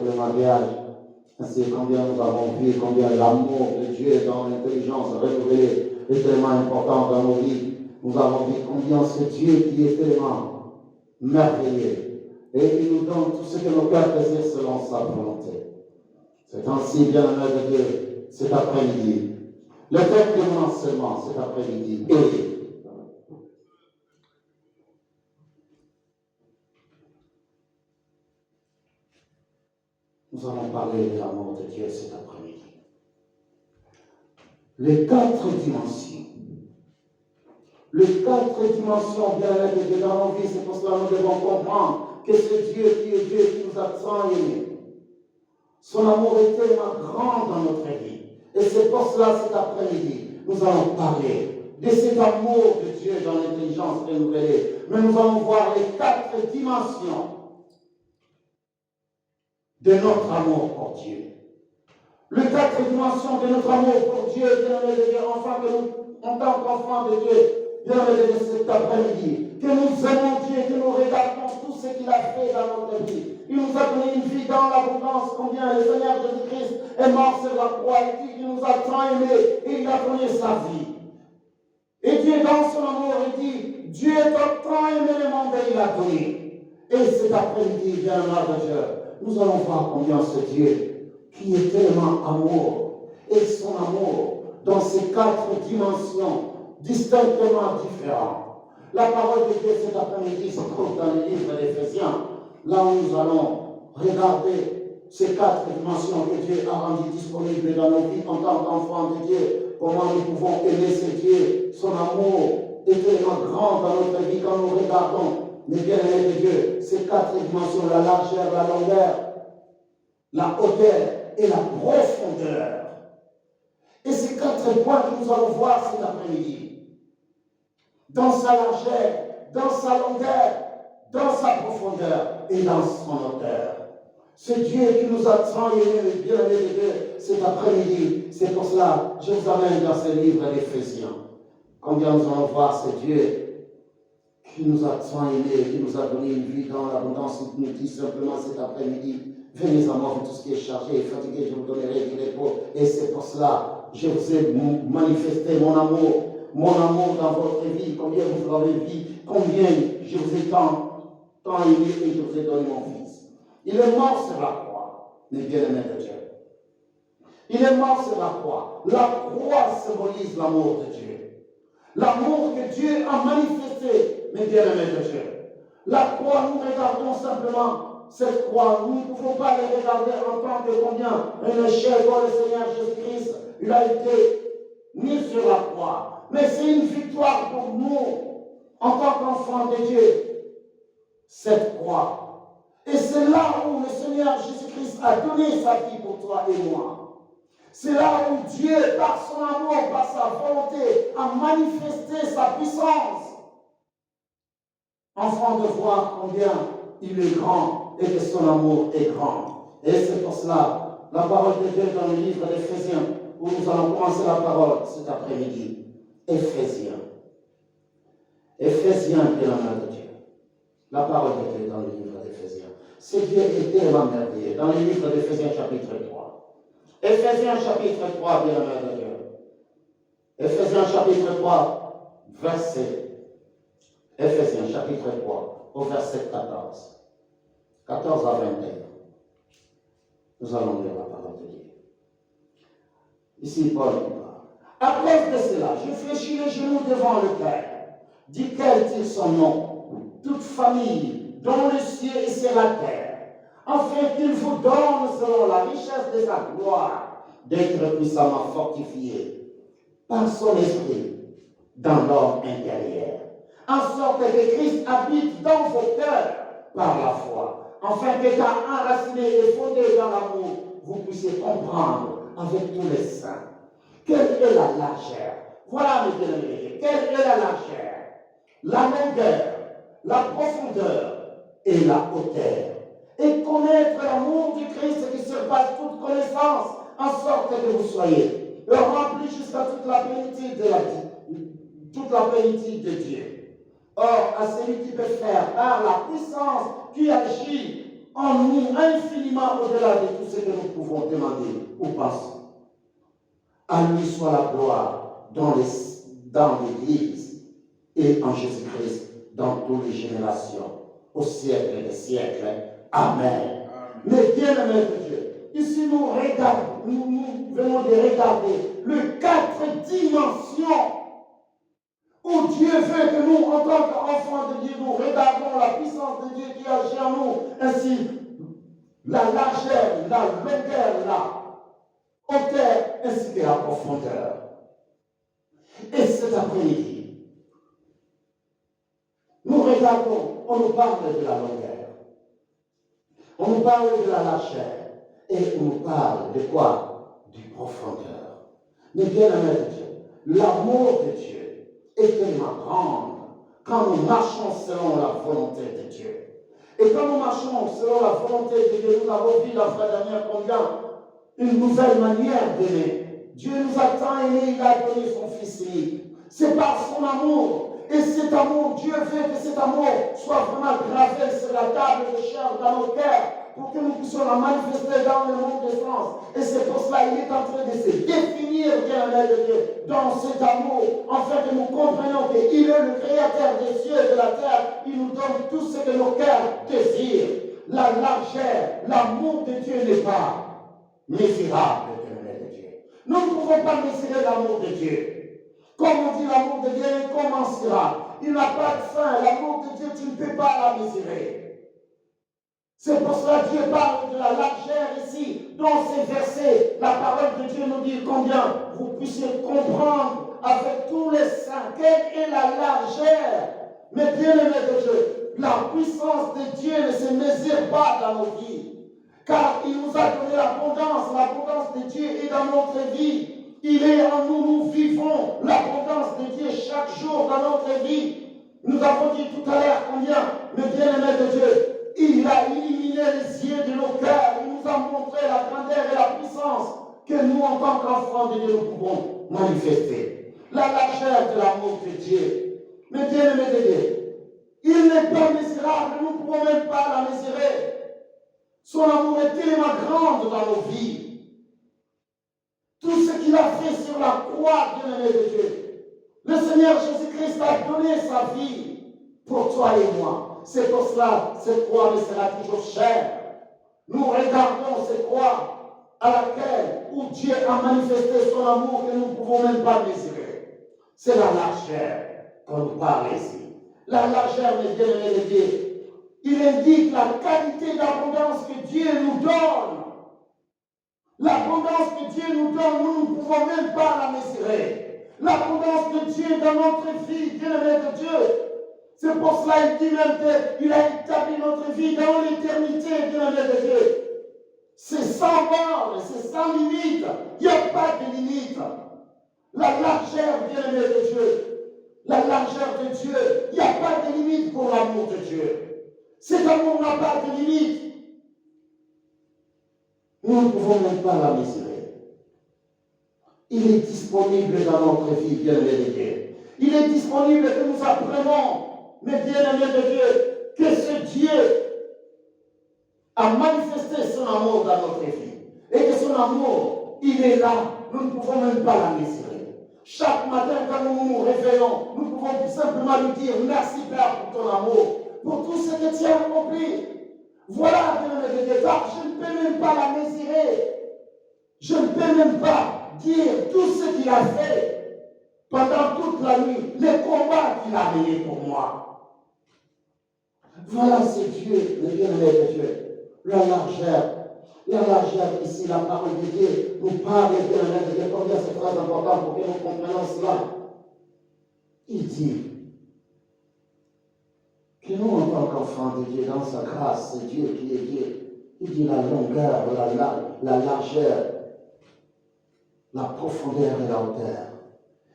de mariage. Ainsi, combien nous avons vu, combien l'amour de Dieu dans l'intelligence renouvelée est tellement important dans nos vies. Nous avons vu combien ce Dieu qui est tellement merveilleux et qui nous donne tout ce que nos cœurs désirent selon sa volonté. C'est ainsi, bien-aimé de Dieu, cet après-midi. Le thème de mon enseignement cet après-midi est nous allons parler de l'amour de Dieu cet après-midi. Les 4 dimensions. Les 4 dimensions, bien-aimés de Dieu dans nos vies, c'est pour cela que nous devons comprendre que c'est Dieu qui est Dieu qui nous a tant aimés. Son amour est tellement grand dans notre vie. Et c'est pour cela cet après-midi, nous allons parler de cet amour de Dieu dans l'intelligence renouvelée. Mais nous allons voir les 4 dimensions de notre amour pour Dieu. Les 4 dimensions de notre amour pour Dieu, bien-aimés de Dieu, enfin que nous, en tant qu'enfants de Dieu, bien-aimés de Dieu, cet après-midi, que nous aimons Dieu, que nous regardons tout ce qu'il a fait dans notre vie. Il nous a donné une vie dans l'abondance, combien le Seigneur Jésus-Christ est mort sur la croix, et il nous a tant aimés, et il a donné sa vie. Et Dieu, dans son amour, il dit, Dieu a tant aimé le monde et il a donné. Et cet après-midi, bien-aimés de Dieu, nous allons voir combien ce Dieu, qui est tellement amour, et son amour, dans ces 4 dimensions, distinctement différentes. La parole de Dieu cet après-midi se trouve dans le livre d'Éphésiens, là où nous allons regarder ces 4 dimensions que Dieu a rendues disponibles dans nos vies en tant qu'enfants de Dieu. Comment nous pouvons aimer ce Dieu, son amour est tellement grand dans notre vie quand nous regardons. Mais bien aimé de Dieu, ces 4 dimensions, la largeur, la longueur, la hauteur et la profondeur. Et ces 4 points que nous allons voir cet après-midi, dans sa largeur, dans sa longueur, dans sa profondeur et dans son hauteur. Ce Dieu qui nous a tant aimés, bien aimé de Dieu, cet après-midi, c'est pour cela que je vous amène dans ce livre d'Éphésiens. Combien nous allons voir ce Dieu qui nous a tant aimés, qui nous a donné une vie dans l'abondance, qui nous dit simplement cet après-midi, venez à moi, tout ce qui est chargé et fatigué, je vous donnerai du repos. Et c'est pour cela que je vous ai manifesté mon amour dans votre vie, combien vous l'avez vu, combien je vous ai tant aimé et je vous ai donné mon Fils. Il est mort sur la croix, mes bien-aimés de Dieu. Il est mort sur la croix. La croix symbolise l'amour de Dieu. L'amour que Dieu a manifesté, mes bien-aimés de Dieu. La croix, nous regardons simplement cette croix. Nous ne pouvons pas les regarder en tant que combien un échec pour le Seigneur Jésus-Christ. Il a été mis sur la croix. Mais c'est une victoire pour nous, en tant qu'enfants de Dieu, cette croix. Et c'est là où le Seigneur Jésus-Christ a donné sa vie pour toi et moi. C'est là où Dieu, par son amour, par sa volonté, a manifesté sa puissance. Afin de voir combien il est grand et que son amour est grand. Et c'est pour cela, la parole de Dieu dans le livre d'Éphésiens, où nous allons commencer la parole cet après-midi. Éphésiens. Éphésiens, bien-aimé de Dieu. La parole de Dieu dans le livre d'Éphésiens. Ce Dieu est tellement merveilleux. Dans le livre d'Éphésiens, chapitre 3. Éphésiens, chapitre 3, bien-aimé de Dieu. Éphésiens, chapitre 3, verset. Éphésiens, chapitre 3, au verset 14. 14 à 21. Nous allons lire la parole de Dieu. Ici, Paul qui parle. À cause de cela, je fléchis les genoux devant le Père, duquel tire son nom, toute famille, dont le ciel et sur la terre, afin qu'il vous donne, selon la richesse de sa gloire, d'être puissamment fortifié par son esprit dans l'homme intérieur, en sorte que Christ habite dans vos cœurs par la foi, afin qu'étant enraciné et fondé dans l'amour, vous puissiez comprendre avec tous les saints quelle est la largeur. Voilà, mes bien-aimés, quelle est la largeur, la longueur, la profondeur et la hauteur. Et connaître l'amour du Christ qui surpasse toute connaissance, en sorte que vous soyez remplis jusqu'à toute la plénitude de Dieu. Or, à celui qui peut faire par la puissance qui agit en nous infiniment au-delà de tout ce que nous pouvons demander ou penser. À lui soit la gloire dans l'Église et en Jésus-Christ dans toutes les générations, au siècle des siècles. Amen. Mais bien-aimés de Dieu, ici nous venons de regarder les 4 dimensions où Dieu veut que nous, en tant qu'enfants de Dieu, nous regardons la puissance de Dieu qui agit en nous, ainsi la largeur, la longueur, la hauteur, ainsi que la profondeur. Et cet après-midi, nous regardons, on nous parle de la longueur, on nous parle de la largeur, et on nous parle de quoi? Du profondeur. Mais bien aimé de Dieu, l'amour de Dieu est tellement grand quand nous marchons selon la volonté de Dieu. Et quand nous marchons selon la volonté de Dieu, nous avons vu la fois dernière combien une nouvelle manière d'aimer. Dieu nous a tant aimés, il a donné son Fils unique. C'est par son amour. Et cet amour, Dieu veut que cet amour soit vraiment gravé sur la table de chair dans nos cœurs pour que nous puissions la manifester dans le monde des sens. Et c'est pour cela qu'il est en train de se définir, bien aimé de Dieu, dans cet amour, afin que nous comprenions qu'il est le créateur des cieux et de la terre. Il nous donne tout ce que nos cœurs désirent. La largeur, l'amour de Dieu n'est pas mesurable, bien aimé de Dieu. Nous ne pouvons pas mesurer l'amour de Dieu. Comme on dit, l'amour de Dieu est incommensurable. Il n'a pas de fin. L'amour de Dieu, tu ne peux pas la mesurer. C'est pour cela que Dieu parle de la largeur ici. Dans ces versets, la parole de Dieu nous dit combien vous puissiez comprendre avec tous les saints quelle est la largeur. Mais bien aimé de Dieu, la puissance de Dieu ne se mesure pas dans nos vies. Car il nous a donné l'abondance de Dieu est dans notre vie. Il est en nous, nous vivons l'abondance de Dieu chaque jour dans notre vie. Nous avons dit tout à l'heure combien, mais bien aimé de Dieu, il a illuminé les yeux de nos cœurs, il nous a montré la grandeur et la puissance que nous, en tant qu'enfants de Dieu, nous pouvons manifester. La largeur de l'amour de Dieu. Mais bien aimé de Dieu, il n'est pas mesurable, nous ne pouvons même pas la mesurer. Son amour est tellement grand dans nos vies. Tout ce qu'il a fait sur la croix, bien-aimé de Dieu. Le Seigneur Jésus-Christ a donné sa vie pour toi et moi. C'est pour cela, cette croix me sera toujours chère. Nous regardons cette croix à laquelle, où Dieu a manifesté son amour que nous ne pouvons même pas mesurer. C'est la largeur qu'on nous parle ici. La largeur, mes bien-aimés de Dieu, il indique la qualité d'abondance que Dieu nous donne. L'abondance que Dieu nous donne, nous ne pouvons même pas la mesurer. L'abondance de Dieu dans notre vie, bien-aimé de Dieu. C'est pour cela qu'il dit même qu'il a établi notre vie dans l'éternité, bien-aimé de Dieu. C'est sans borne, c'est sans limite. Il n'y a pas de limite. La largeur, bien-aimé de Dieu. La largeur de Dieu. Il n'y a pas de limite pour l'amour de Dieu. Cet amour n'a pas de limite. Nous ne pouvons même pas la mesurer. Il est disponible dans notre vie, bien-aimé de Dieu. Il est disponible que nous apprenons, mais bien-aimé de Dieu, que ce Dieu a manifesté son amour dans notre vie. Et que son amour, il est là. Nous ne pouvons même pas la mesurer. Chaque matin, quand nous nous réveillons, nous pouvons tout simplement lui dire merci Père pour ton amour, pour tout ce que tu as accompli. Voilà, bien-aimé de Dieu, je ne peux même pas la mesurer. Je ne peux même pas dire tout ce qu'il a fait pendant toute la nuit, les combats qu'il a menés pour moi. Voilà, c'est Dieu, le bien-aimé de Dieu. La largeur ici, la parole de Dieu nous parle, bien-aimé de Dieu, combien c'est très important pour que nous comprenions cela. Il dit que nous, en tant qu'enfants de Dieu, dans sa grâce, c'est Dieu qui est Dieu. Il dit la longueur, la largeur, la profondeur et la hauteur.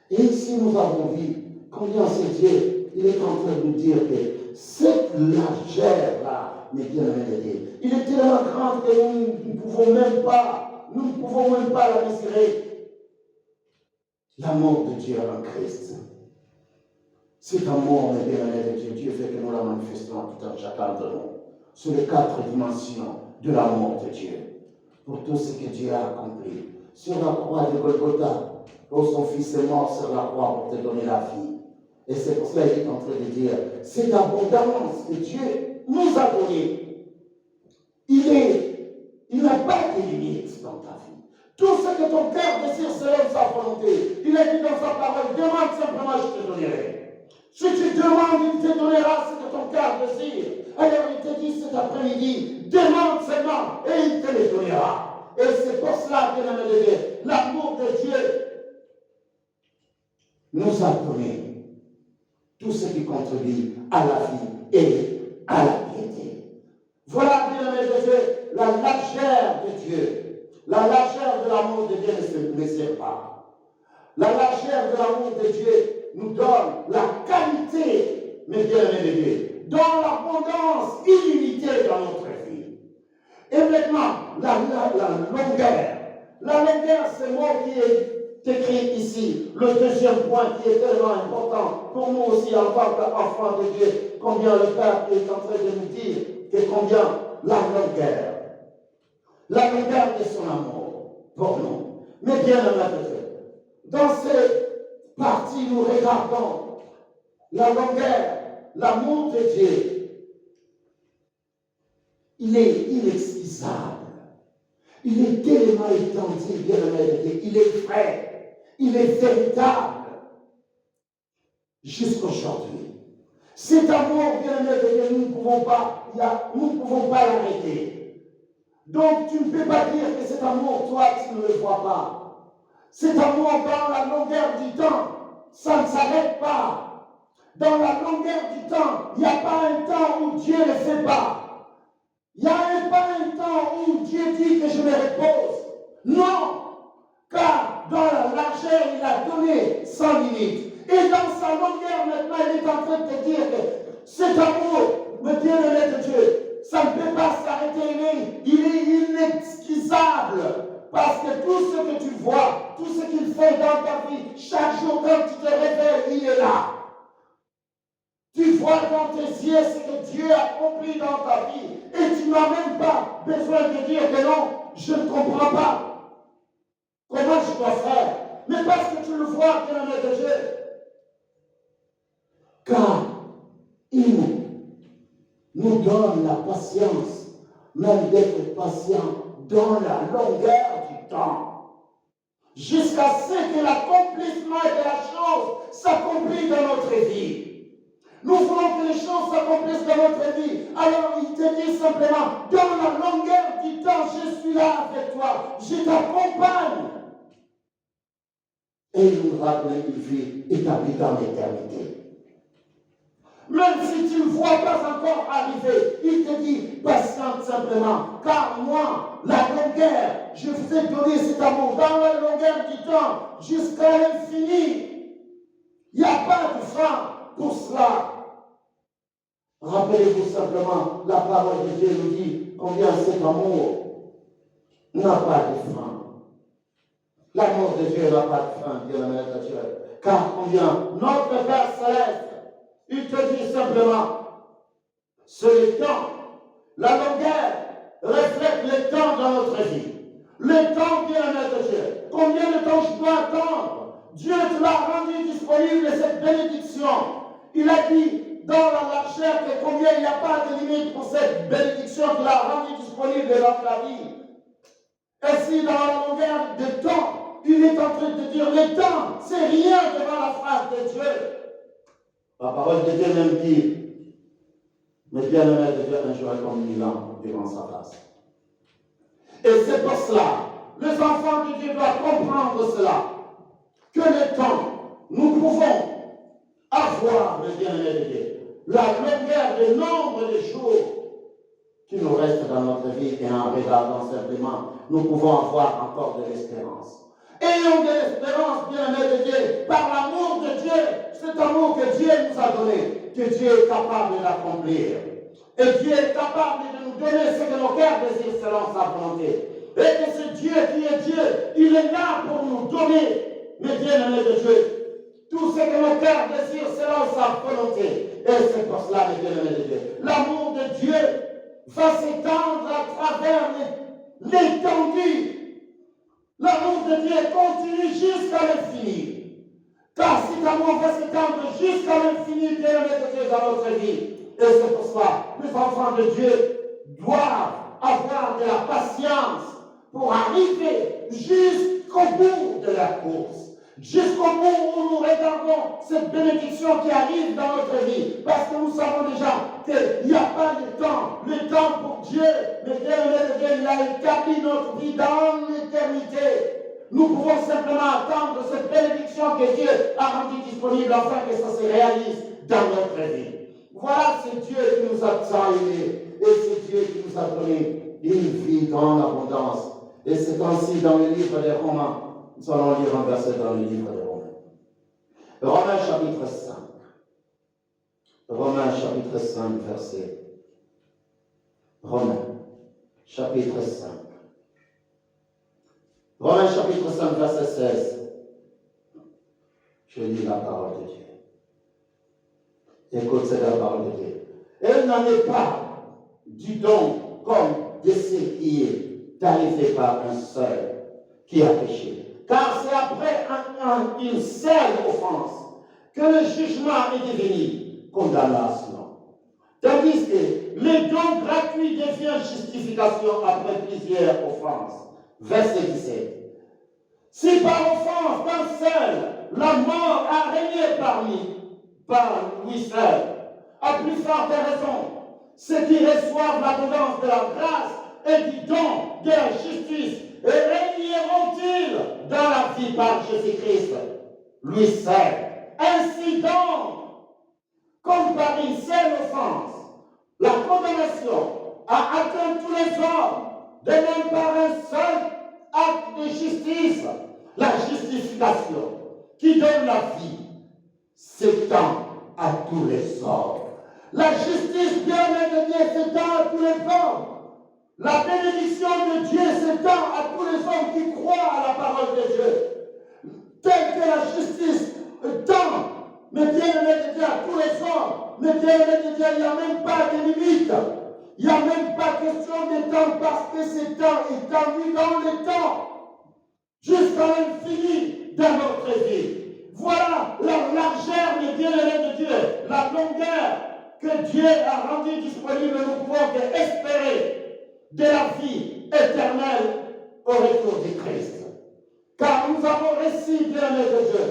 Et ici, nous avons vu combien c'est Dieu. Il est en train de nous dire que cette largeur-là, mais bien aimé, il est tellement grand que nous ne pouvons même pas la mesurer. L'amour de Dieu en Christ. Cet amour, mes bien-aimés de Dieu, Dieu fait que nous la manifestons tout en chacun de nous. sur les 4 dimensions de l'amour de Dieu, pour tout ce que Dieu a accompli sur la croix de Golgotha, où son Fils est mort sur la croix pour te donner la vie. Et c'est pour cela qu'il est en train de dire, cette abondance que Dieu nous a donnée, il n'a pas de limite dans ta vie. Tout ce que ton cœur désire selon sa volonté, il a dit dans sa parole, demande simplement, je te donnerai. Si tu demandes, il te donnera ce que ton cœur désire. Alors il te dit cet après-midi, demande seulement et il te le donnera. Et c'est pour cela, bien-aimé de Dieu, l'amour de Dieu nous a donné tout ce qui contribue à la vie et à la piété. Voilà, bien-aimé de Dieu, la largeur de Dieu. La largeur de l'amour de Dieu ne sert pas. La largeur de l'amour de Dieu nous donne la qualité, mes bien-aimés de Dieu, dans l'abondance illimitée dans notre vie. Et maintenant, la longueur. La longueur, c'est le mot qui est écrit ici. Le deuxième point qui est tellement important pour nous aussi en tant qu'enfants de Dieu, combien le Père est en train de nous dire que combien la longueur de son amour pour nous. Mais bien aimé, dans cette partie, nous regardons la longueur, l'amour de Dieu. Il est inexcusable. Il est tellement étendu, bien aimé, il est vrai, il est véritable jusqu'aujourd'hui. Cet amour, bien aimé, nous ne pouvons pas l'arrêter. Donc tu ne peux pas dire que cet amour, toi, tu ne le vois pas. Cet amour dans la longueur du temps, ça ne s'arrête pas. Dans la longueur du temps, il n'y a pas un temps où Dieu ne fait pas. Il n'y a pas un temps où Dieu dit que je me repose. Non, car dans la largeur, il a donné sans limite. Et dans sa longueur, maintenant, il est en train de te dire que cet amour, me bien-aimé de Dieu, ça ne peut pas s'arrêter. Il est inexcusable. Parce que tout ce que tu vois, tout ce qu'il fait dans ta vie, chaque jour quand tu te réveilles, il est là. Tu vois dans tes yeux ce que Dieu a accompli dans ta vie. Et tu n'as même pas besoin de dire que non, je ne comprends pas comment je dois faire. Mais parce que tu le vois, bien-aimé de Dieu. Car il nous donne la patience, même d'être patient dans la longueur du temps. Jusqu'à ce que l'accomplissement de la chose s'accomplisse dans notre vie. Nous voulons que les choses s'accomplissent dans notre vie. Alors il te dit simplement, dans la longueur du temps, je suis là avec toi. Je t'accompagne. Et il nous rappelle une vie établie dans l'éternité. Même si tu ne vois pas encore arriver, il te dit, patiente simplement. Car moi, la longueur, je vous ai donné cet amour dans la longueur du temps, jusqu'à l'infini. Il n'y a pas de frein pour cela. Rappelez-vous simplement, la parole de Dieu nous dit combien cet amour n'a pas de fin. L'amour de Dieu n'a pas de fin, bien-aimé de Dieu. Car combien notre Père Céleste, il te dit simplement, c'est le temps, la longueur reflète le temps dans notre vie. Le temps, bien-aimé de Dieu. Combien de temps je dois attendre? Dieu te l'a rendu disponible cette bénédiction. Il a dit dans la largeur que combien il n'y a pas de limite pour cette bénédiction qu'il a rendue disponible dans ta vie. Ainsi, dans la longueur de temps, il est en train de dire le temps, c'est rien devant la face de Dieu. La parole de Dieu même dit, mais bien-aimé de Dieu, un jour comme 1000 ans devant sa face. Et c'est pour cela, les enfants de Dieu doivent comprendre cela, que le temps, nous pouvons avoir, mes bien-aimés de Dieu, la longueur de nombre de jours qui nous restent dans notre vie et en regardant simplement, nous pouvons avoir encore de l'espérance. Ayons de l'espérance, bien-aimés de Dieu, par l'amour de Dieu, cet amour que Dieu nous a donné, que Dieu est capable d'accomplir. Et Dieu est capable de nous donner ce que nos cœurs désirent selon sa volonté. Et que ce Dieu qui est Dieu, il est là pour nous donner, mes bien-aimés de Dieu, tout ce que nos cœurs désirent selon sa volonté. Et c'est pour cela, mes bien-aimés de Dieu, l'amour de Dieu va s'étendre à travers l'étendue. L'amour de Dieu continue jusqu'à l'infini. Car cet amour va s'étendre jusqu'à l'infini, bien-aimé de Dieu, dans notre vie. Et c'est pour cela, les enfants de Dieu doivent avoir de la patience pour arriver jusqu'au bout de la course. Jusqu'au bout où nous regardons cette bénédiction qui arrive dans notre vie. Parce que nous savons déjà qu'il n'y a pas de temps. Le temps pour Dieu, mais bien-aimé de Dieu, il a établi notre vie dans l'éternité. Nous pouvons simplement attendre cette bénédiction que Dieu a rendue disponible afin que ça se réalise dans notre vie. Voilà, c'est Dieu qui nous a aimés et c'est Dieu qui nous a donné une vie dans l'abondance. Et c'est ainsi dans le livre des Romains. Nous allons lire un verset dans le livre des Romains. Romains chapitre 5. Romains chapitre 5, verset. Romains chapitre 5. Romains chapitre 5, verset 16. Je lis la parole de Dieu. Écoute, c'est la parole de Dieu. Elle n'en est pas du don comme de ce qui est arrivé par un seul qui a péché. Car c'est après une seule offense que le jugement est devenu condamnation. Tandis que le don gratuit devient justification après plusieurs offenses. Verset 17. Si par offense d'un seul, la mort a régné par lui seul, à plus forte raison, ceux qui reçoivent l'abondance de la grâce et du don de la justice régneront-ils dans la vie par Jésus-Christ, lui seul. Ainsi donc, comme par une seule offense, la condamnation a atteint tous les hommes, de même par un seul acte de justice, la justification qui donne la vie s'étend à tous les hommes. La justice bien-aimée de Dieu s'étend à tous les hommes. La bénédiction de Dieu s'étend à tous les hommes qui croient à la parole de Dieu. Telle que la justice tend, mais bien-aimé de Dieu, à tous les hommes. Mais bien-aimé de Dieu, il n'y a même pas de limite. Il n'y a même pas question de temps parce que ce temps est étendu dans le temps jusqu'à l'infini dans notre vie. Voilà la largeur de bien-aimé de Dieu, la longueur que Dieu a rendue disponible. Nous pouvons espérer de la vie éternelle au retour du Christ. Car nous avons reçu, bien-aimé de Dieu,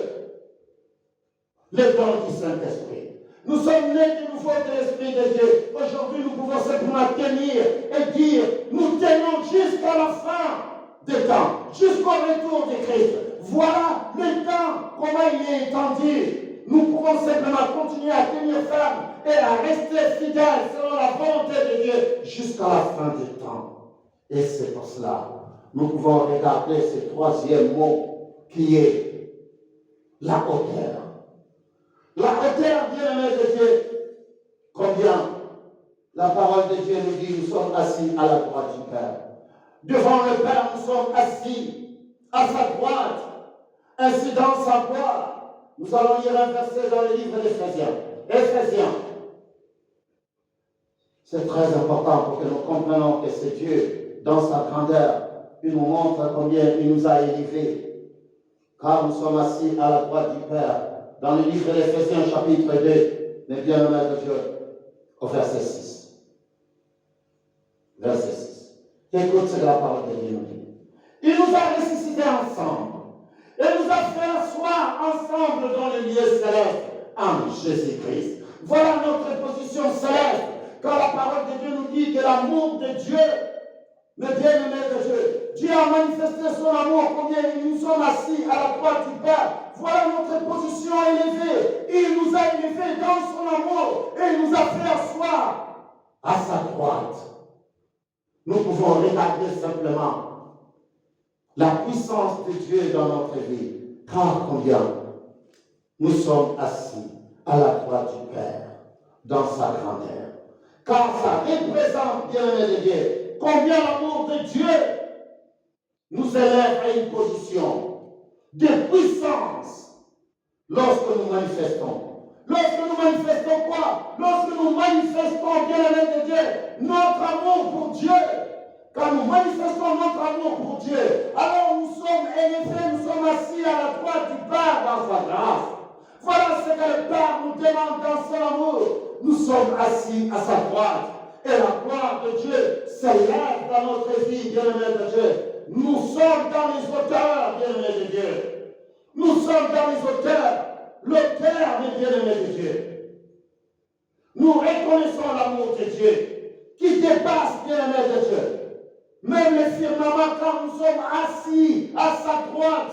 le don du Saint-Esprit. Nous sommes nés de nouveau de l'Esprit de Dieu. Aujourd'hui, nous pouvons simplement tenir et dire, nous tenons jusqu'à la fin des temps, jusqu'au retour de Christ. Voilà le temps, comment il est étendu. Nous pouvons simplement continuer à tenir ferme et à rester fidèles selon la volonté de Dieu jusqu'à la fin des temps. Et c'est pour cela, nous pouvons regarder ce troisième mot qui est la hauteur. La hauteur, bien-aimé de Dieu, combien la parole de Dieu nous dit, nous sommes assis à la droite du Père. Devant le Père, nous sommes assis à sa droite, ainsi dans sa gloire. Nous allons lire un verset dans le livre d'Éphésiens. Éphésiens. C'est très important pour que nous comprenions que c'est Dieu, dans sa grandeur, il nous montre combien il nous a élevés. Car nous sommes assis à la droite du Père. Dans le livre d'Éphésiens, chapitre 2, mais bien aimé de Dieu, au verset 6. Verset 6. Écoute ce que la parole de Dieu nous dit. Il nous a ressuscités ensemble et nous a fait asseoir ensemble dans les lieux célestes en Jésus-Christ. Voilà notre position céleste. Quand la parole de Dieu nous dit que l'amour de Dieu, mais bien aimé de Dieu, Dieu a manifesté son amour, combien nous sommes assis à la droite du Père. Voilà notre position élevée. Il nous a élevés dans son amour et il nous a fait asseoir à sa droite. Nous pouvons regarder simplement la puissance de Dieu dans notre vie. Car combien nous sommes assis à la droite du Père dans sa grandeur. Car ça représente, bien-aimé de Dieu, combien l'amour de Dieu nous élève à une position de puissance lorsque nous manifestons Lorsque nous manifestons quoi? Lorsque nous manifestons, bien-aimés de Dieu, notre amour pour Dieu. Quand nous manifestons notre amour pour Dieu, alors nous sommes élevés, nous sommes assis à la droite du Père dans sa grâce. Voilà ce que le Père nous demande dans son amour. Nous sommes assis à sa droite. Et la gloire de Dieu s'élève dans notre vie, bien-aimés de Dieu. Nous sommes dans les hauteurs, bien-aimés de Dieu. Nous sommes dans les hauteurs, l'auteur des bien-aimés de Dieu. Nous reconnaissons l'amour de Dieu qui dépasse, bien-aimés de Dieu. Même les firmaments, quand nous sommes assis à sa droite,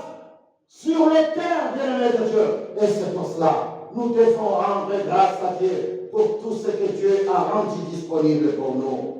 sur les terres, bien-aimés de Dieu. Et c'est pour cela, nous devons rendre grâce à Dieu pour tout ce que Dieu a rendu disponible pour nous.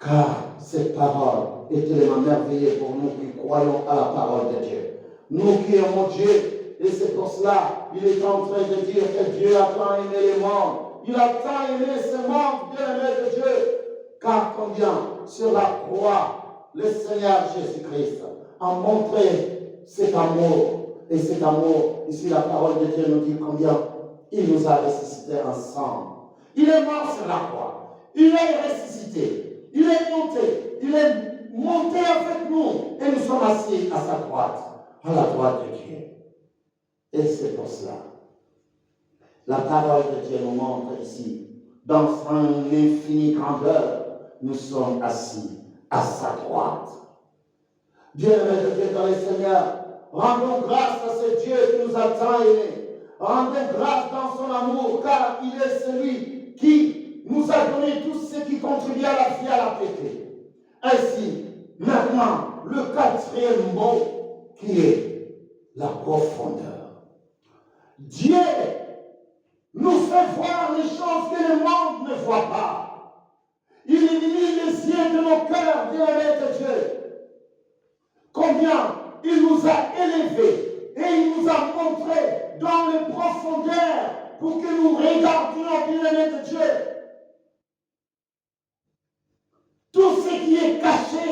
Car cette parole est tellement merveilleuse pour nous qui croyons à la parole de Dieu. Nous qui aimons Dieu, et c'est pour cela, il est en train de dire que Dieu a tant aimé les mondes. Il a tant aimé ce monde, bien-aimé de Dieu. Car combien sur la croix, le Seigneur Jésus-Christ a montré cet amour. Et cet amour, ici la parole de Dieu nous dit combien il nous a ressuscités ensemble. Il est mort sur la croix. Il est ressuscité. Il est monté avec nous. Et nous sommes assis à sa droite, à la droite de Dieu. Et c'est pour cela. La parole de Dieu nous montre ici, dans son infinie grandeur, nous sommes assis à sa droite. Bien-aimés de Dieu dans le Seigneur, rendons grâce à ce Dieu qui nous a tant aimés. Rendons grâce dans son amour, car il est celui qui nous a donné tout ce qui contribue à la vie, à la piété. Ainsi, maintenant, le quatrième mot qui est la profondeur. Dieu nous fait voir les choses que le monde ne voit pas. Il illumine les yeux de nos cœurs, bien-aimés de Dieu. Combien il nous a élevés et il nous a montré dans les profondeurs pour que nous regardions, bien-aimés de Dieu, tout ce qui est caché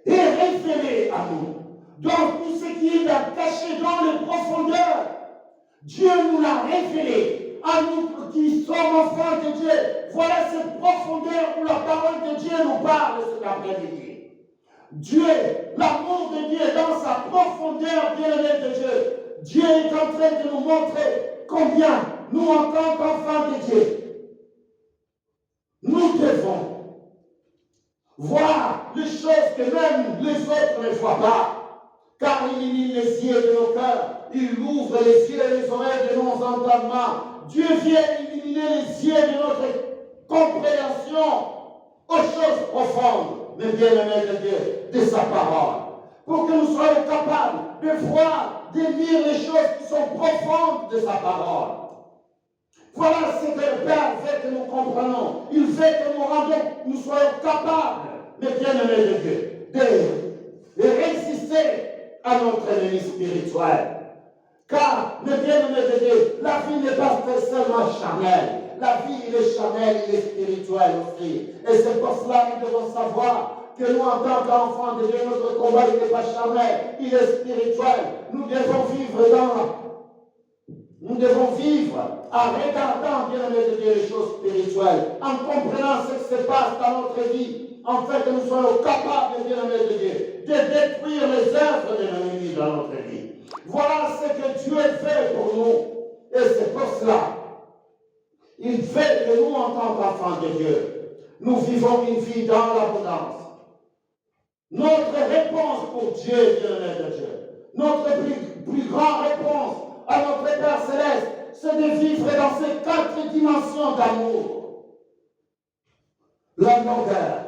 est révélé à nous. Donc tout ce qui est caché dans les profondeurs, Dieu nous l'a révélé. À nous qui sommes enfants de Dieu, voilà cette profondeur où la parole de Dieu nous parle cet après-midi. Dieu, l'amour de Dieu dans sa profondeur, bien-aimé de Dieu. Dieu est en train de nous montrer combien nous, en tant qu'enfants de Dieu, nous devons voir les choses que même les autres ne voient pas. Car il illumine les yeux de nos cœurs, il ouvre les yeux et les oreilles de nos entendements. Dieu vient illuminer les yeux de notre compréhension aux choses profondes, mais bien-aimés de Dieu, de sa parole, pour que nous soyons capables de voir, de lire les choses qui sont profondes de sa parole. Voilà ce que le Père veut que nous comprenions. Il veut que nous soyons capables, mais bien-aimés de Dieu, de résister à notre ennemi spirituel. Car, mes bien-aimés de Dieu, la vie n'est pas seulement charnelle. La vie, il est charnelle, il est spirituel aussi. Et c'est pour cela que nous devons savoir que nous, en tant qu'enfants de Dieu, notre combat, il n'est pas charnel, il est spirituel. Nous devons vivre en regardant, bien-aimés de Dieu, les choses spirituelles, en comprenant ce qui se passe dans notre vie, en fait que nous soyons capables, bien-aimés de Dieu, de détruire les œuvres de l'ennemi dans notre vie. Voilà ce que Dieu fait pour nous. Et c'est pour cela, il fait que nous, en tant qu'enfants de Dieu, nous vivons une vie dans l'abondance. Notre réponse pour Dieu, bien-aimé de Dieu, notre plus grande réponse à notre Père Céleste, c'est de vivre dans ces 4 dimensions d'amour. La longueur,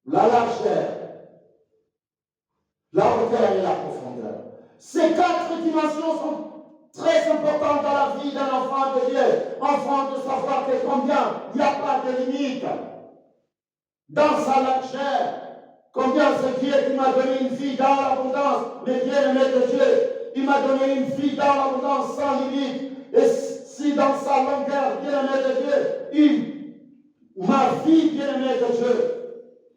la largeur, la hauteur et la profondeur. Ces 4 dimensions sont très importantes dans la vie d'un enfant de Dieu. Enfant de savoir que combien il n'y a pas de limite dans sa largeur. Combien c'est Dieu qui m'a donné une vie dans l'abondance. Mais bien-aimé de Dieu, il m'a donné une vie dans l'abondance sans limite. Et si dans sa longueur, bien-aimé de Dieu, ma vie, bien-aimé de Dieu,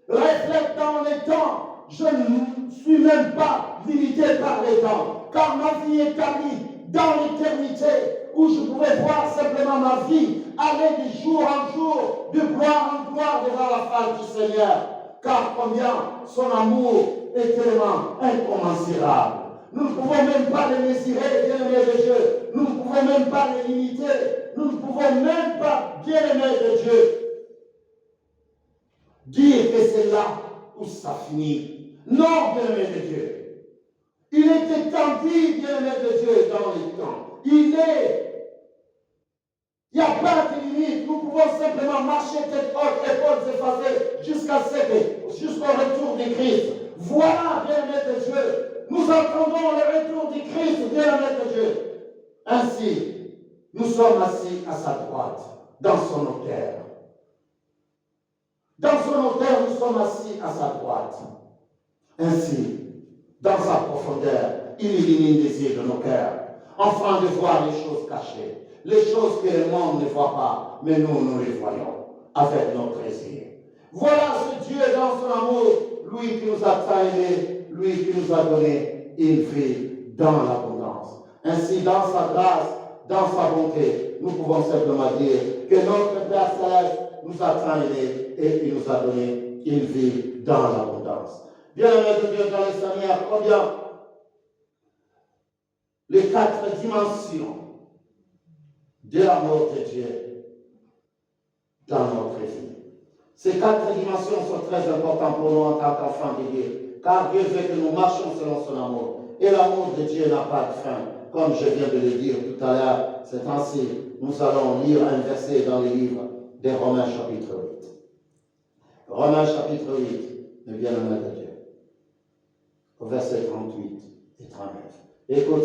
reflète dans les temps, je ne suis même pas limité par les temps. Car ma vie est établie dans l'éternité, où je pouvais voir simplement ma vie aller de jour en jour, de gloire en gloire devant la face du Seigneur. Car combien son amour est tellement incommensurable. Nous ne pouvons même pas le mesurer, bien-aimés de Dieu. Nous ne pouvons même pas le limiter. Nous ne pouvons même pas, bien-aimés de Dieu, dire que c'est là où ça finit. Non, bien-aimés de Dieu. Il est étendu, bien-aimés de Dieu, dans les temps. Il n'y a pas de limite. Nous pouvons simplement marcher tête haute, épaules effacées, jusqu'au retour du Christ. Voilà, bien-aimés de Dieu. Nous attendons le retour du Christ, bien-aimés de Dieu. Ainsi, nous sommes assis à sa droite, dans son autel. Dans son autel, nous sommes assis à sa droite. Ainsi, dans sa profondeur, il illumine les yeux de nos cœurs, afin de voir les choses cachées, les choses que le monde ne voit pas, mais nous les voyons avec notre yeux. Voilà ce Dieu dans son amour, lui qui nous a taillés, lui qui nous a donné une vie dans l'abondance. Ainsi, dans sa grâce, dans sa bonté, nous pouvons simplement dire que notre Père Céleste nous a taillés et il nous a donné une vie dans l'abondance. Bien-aimés de Dieu dans le Seigneur, combien les 4 dimensions de l'amour de Dieu dans notre vie. Ces 4 dimensions sont très importantes pour nous en tant qu'enfants de Dieu, car Dieu veut que nous marchions selon son amour. Et l'amour de Dieu n'a pas de fin. Comme je viens de le dire tout à l'heure, c'est ainsi. Nous allons lire un verset dans le livre de Romains chapitre 8. Romains chapitre 8, le bien-aimé de Dieu. Au verset 38 et 39. Écoutez.